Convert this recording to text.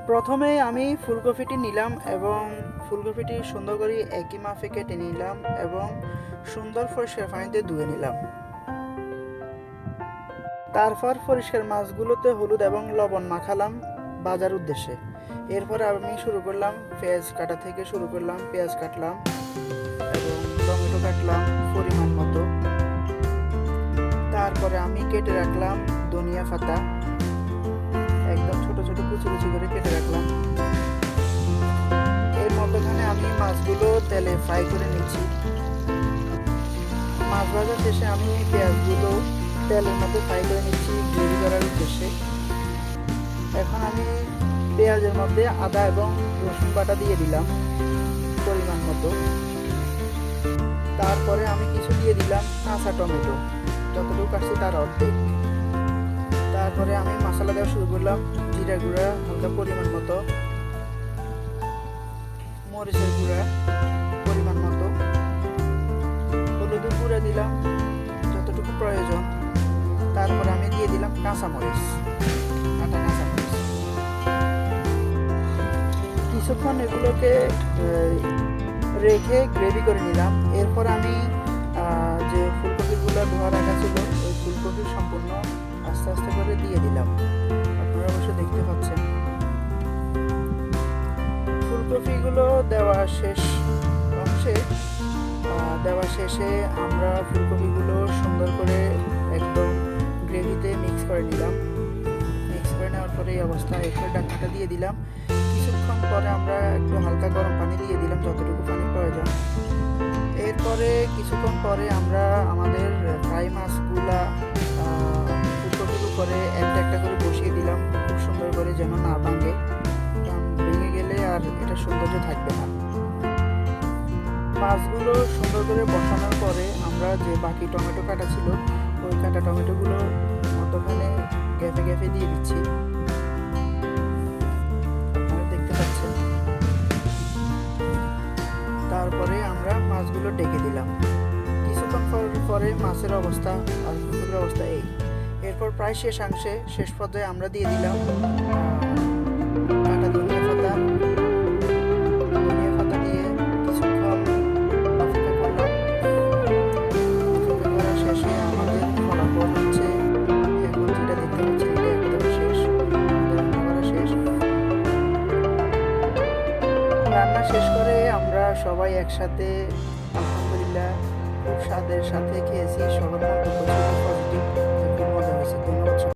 প্রথমে আমি ফুলকপিটি নিলাম এবং ফুলকপিটি সুন্দর করে একই মাপে কেটে নিলাম এবং সুন্দর পরিষ্কার পানিতে ধুয়ে নিলাম। তারপর পরিষ্কার মাছগুলোতে হলুদ এবং লবণ মাখালাম ভাজার উদ্দেশ্যে। এরপর আমি শুরু করলাম পেঁয়াজ কাটা থেকে শুরু করলাম, পেঁয়াজ কাটলাম এবং টমেটো কাটলাম পরিমাণ মতো। তারপরে আমি কেটে রাখলাম ধনিয়া পাতা, একদম ছোট ছোট কুচি কুচি করে কেটে রাখলাম। এর মধ্যখানে আমি মাছগুলো তেলে ফ্রাই করে নিচ্ছি। মাছ ভাজা শেষে আমি পেঁয়াজগুলো তেলের মধ্যে ফ্রাই করে নিচ্ছি গ্রেভি করার উদ্দেশ্যে। এখন আমি পেঁয়াজের মধ্যে আদা এবং রসুন বাটা দিয়ে দিলাম পরিমাণ মতো। তারপরে আমি কিছু দিয়ে দিলাম কাঁচা টমেটো, যতটুকু কাটছি তার অর্ধেক। তারপরে আমি মশলা দেওয়া শুরু করলাম, জিরা গুঁড়া হালকা পরিমাণ মতো, মরিচের গুঁড়া পরিমাণ মতো, হলুদের গুঁড়া দিলাম যতটুকু প্রয়োজন। তারপরে আমি দিয়ে দিলাম কাঁচামরিচ, কাঁচা কাঁচামরিচ। কিছুক্ষণ এগুলোকে রেখে গ্রেভি করে নিলাম। এরপর আমি যে ফুলকপিগুলো ধোয়া রাখা ছিল ওই ফুলকপি সম্পূর্ণ আস্তে আস্তে করে দিয়ে দিলাম। আপনারা অবশ্যই দেখতে পাচ্ছেন ফুলকপিগুলো দেওয়া শেষ অংশে দেওয়া শেষে আমরা ফুলকপিগুলো সুন্দর করে একদম গ্রেভিতে মিক্স করে নিলাম। মিক্স করে নেওয়ার পরে এই অবস্থায় এরপর ঢাকনাটা দিয়ে দিলাম। কিছুক্ষণ পরে আমরা একটু হালকা গরম পানি দিয়ে দিলাম যতটুকু পানি প্রয়োজন। এরপরে কিছুক্ষণ পরে আমরা আমাদের ফ্রাই মাছগুলা ফুলকপির উপরে একটা একটা করে বসিয়ে দিলাম খুব সুন্দর করে, যেন না ভাঙে, কারণ ভেঙে গেলে আর এটা সৌন্দর্য থাকবে না। মাছগুলো সুন্দর করে বসানোর পরে আমরা যে বাকি টমেটো কাটা ছিল ওই কাটা টমেটোগুলো মধ্যখানে গ্যাপে গ্যাপে দিয়ে দিচ্ছি, আপনারা দেখতে পাচ্ছেন। তারপরে আমরা মাছগুলো ডেকে দিলাম। কিছুক্ষণ পরে মাছের অবস্থা আর ফুলকপির অবস্থা এই। এরপর প্রায় শেষ পর্যায়ে আমরা দিয়ে দিলাম কাটা ধনিয়া পাতা। ধনিয়া পাতা দিয়ে কিছুক্ষণ অপেক্ষা করলাম। অপেক্ষা করার শেষে আমাদের ফলাফল হচ্ছে এখন যেটা দেখতে পাচ্ছি এটা একদম শেষ, রান্না করা শেষ। রান্না শেষ করে আমরা সবাই একসাথে আলহামদুলিল্লাহ খুব স্বাদের সাথে খেয়েছি। সবার মন্তব্য ছিল পজিটিভ, খুব মজা হয়েছে।